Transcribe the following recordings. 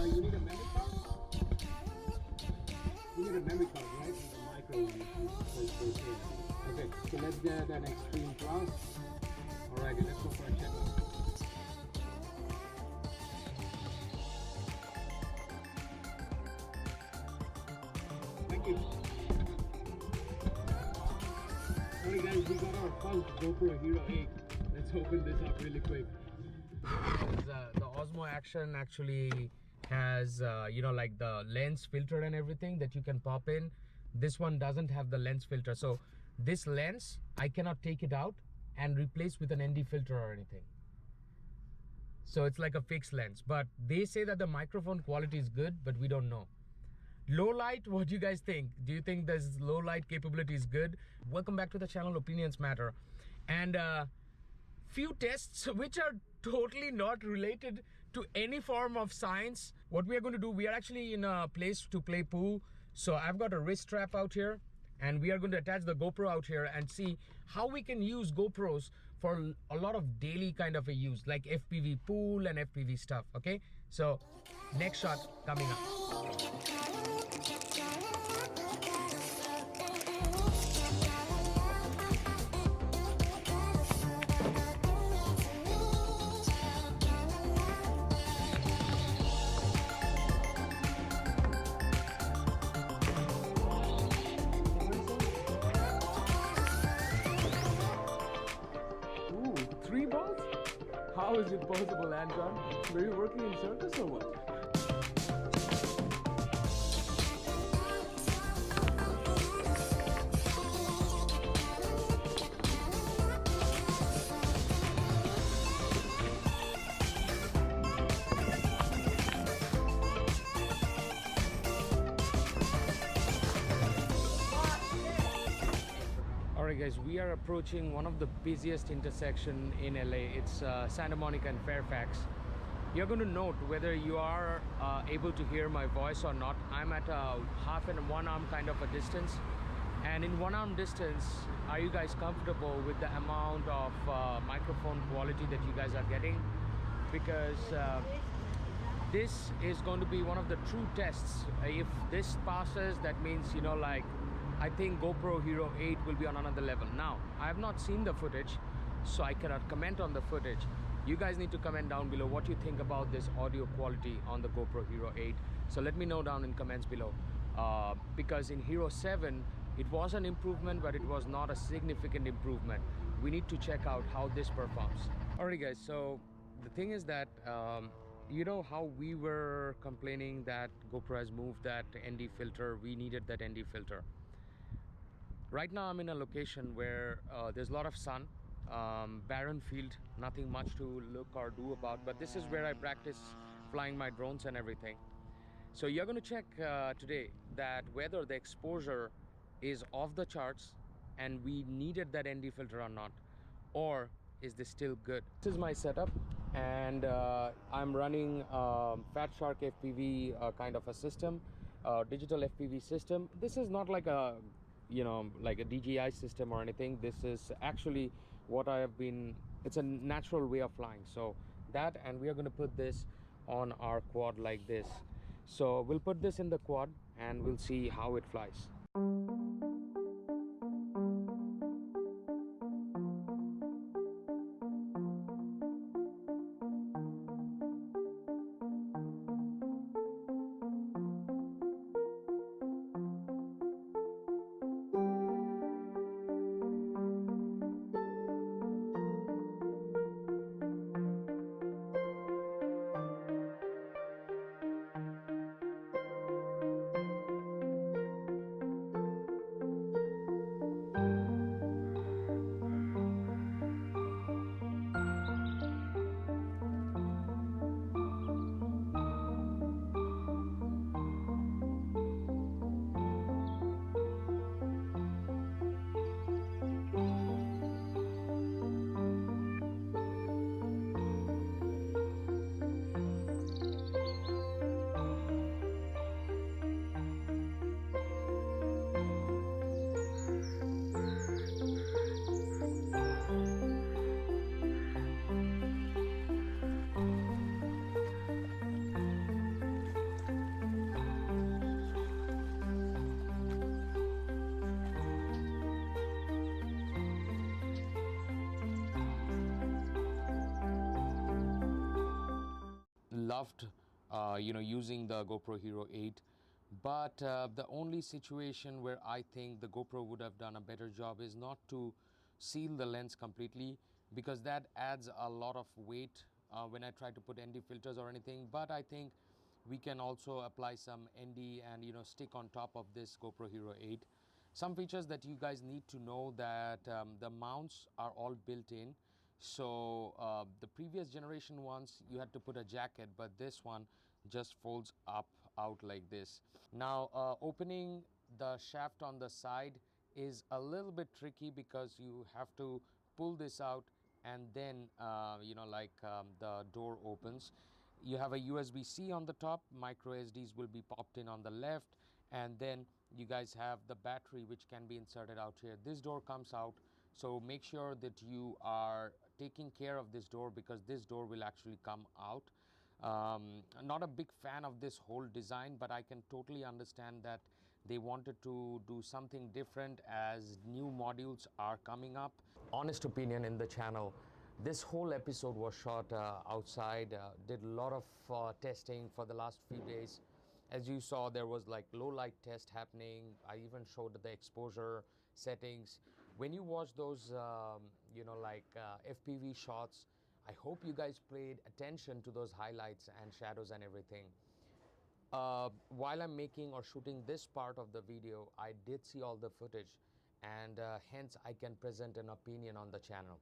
You need a memory card? You need a memory card, right? The micro one. Okay, so let's get an Extreme Plus. Alrighty, let's go for a checkup. Thank you. Alright guys, we got our first GoPro HERO 8. Let's open this up really quick. The Osmo Action actually has you know, like the lens filter and everything that you can pop in. This one doesn't have the lens filter, so this lens I cannot take it out and replace with an ND filter or anything. So it's like a fixed lens, but they say that the microphone quality is good, but we don't know. Low light, what do you guys think? Do you think this low light capability is good? Welcome back to the channel Opinions Matter. And few tests which are totally not related to any form of science. What we are going to do, we are actually in a place to play pool. So I've got a wrist strap out here, and we are going to attach the GoPro out here and see how we can use GoPros for a lot of daily kind of a use, like FPV pool and FPV stuff. Okay, so next shot coming up. How is it possible, Anton? Were you working in circus or what? Alright guys, we are approaching one of the busiest intersection in LA. It's Santa Monica and Fairfax. You're going to note whether you are able to hear my voice or not. I'm at a half and one arm kind of a distance. And in one arm distance, are you guys comfortable with the amount of microphone quality that you guys are getting? Because this is going to be one of the true tests. If this passes, that means, you know, like, I think GoPro HERO 8 will be on another level. Now, I have not seen the footage, so I cannot comment on the footage. You guys need to comment down below what you think about this audio quality on the GoPro HERO 8. So let me know down in comments below. Because in HERO 7, it was an improvement, but it was not a significant improvement. We need to check out how this performs. Alright guys, so the thing is that, you know how we were complaining that GoPro has moved that ND filter, we needed that ND filter. Right now I'm in a location where there's a lot of sun, barren field, nothing much to look or do about, but this is where I practice flying my drones and everything. So you're going to check today that whether the exposure is off the charts and we needed that ND filter or not, or is this still good. This is my setup, and I'm running Fat Shark FPV kind of a system, digital FPV system. This is not like a, you know, like a DJI system or anything. This is actually what I have been, it's a natural way of flying. So that, and we are going to put this on our quad like this. So we'll put this in the quad and we'll see how it flies. loved using the GoPro Hero 8. But the only situation where I think the GoPro would have done a better job is not to seal the lens completely, because that adds a lot of weight when I try to put ND filters or anything. But I think we can also apply some ND and stick on top of this GoPro Hero 8. Some features that you guys need to know, that the mounts are all built in. So the previous generation ones you had to put a jacket, but this one just folds up out like this. Now opening the shaft on the side is a little bit tricky, because you have to pull this out and then the door opens. You have a USB-C on the top, micro SDs will be popped in on the left, and then you guys have the battery which can be inserted out here. This door comes out, so make sure that you are taking care of this door, because this door will actually come out. Not a big fan of this whole design, but I can totally understand that they wanted to do something different as new modules are coming up. Honest opinion in the channel, this whole episode was shot outside. Did a lot of testing for the last few days. As you saw, there was like low light test happening. I even showed the exposure settings. When you watch those FPV shots, I hope you guys paid attention to those highlights and shadows and everything. While I'm making or shooting this part of the video, I did see all the footage, and hence I can present an opinion on the channel.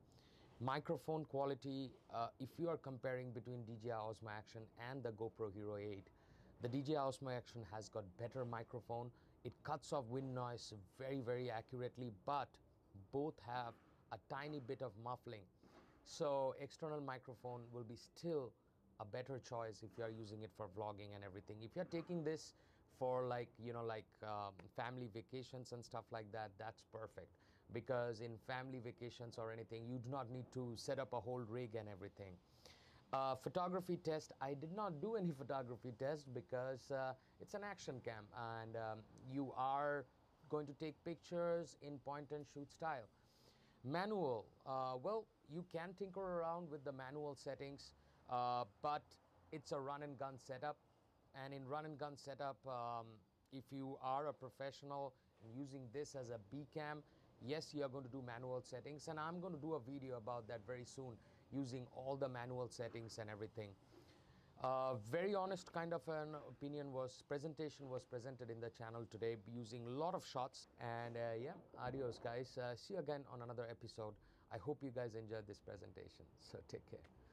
Microphone quality, if you are comparing between DJI Osmo Action and the GoPro Hero 8, the DJI Osmo Action has got better microphone. It cuts off wind noise very, very accurately, but both have a tiny bit of muffling. So external microphone will be still a better choice if you are using it for vlogging and everything. If you're taking this for family vacations and stuff like that, that's perfect, because in family vacations or anything, you do not need to set up a whole rig and everything. Photography test, I did not do any photography test, because it's an action cam, and you are going to take pictures in point and shoot style. Manual, well, you can tinker around with the manual settings, but it's a run and gun setup. And in run and gun setup, if you are a professional and using this as a B cam, yes, you are going to do manual settings, and I'm going to do a video about that very soon, using all the manual settings and everything. Very honest kind of an presentation was presented in the channel today, using a lot of shots. And yeah, adios guys. See you again on another episode. I hope you guys enjoyed this presentation. So take care.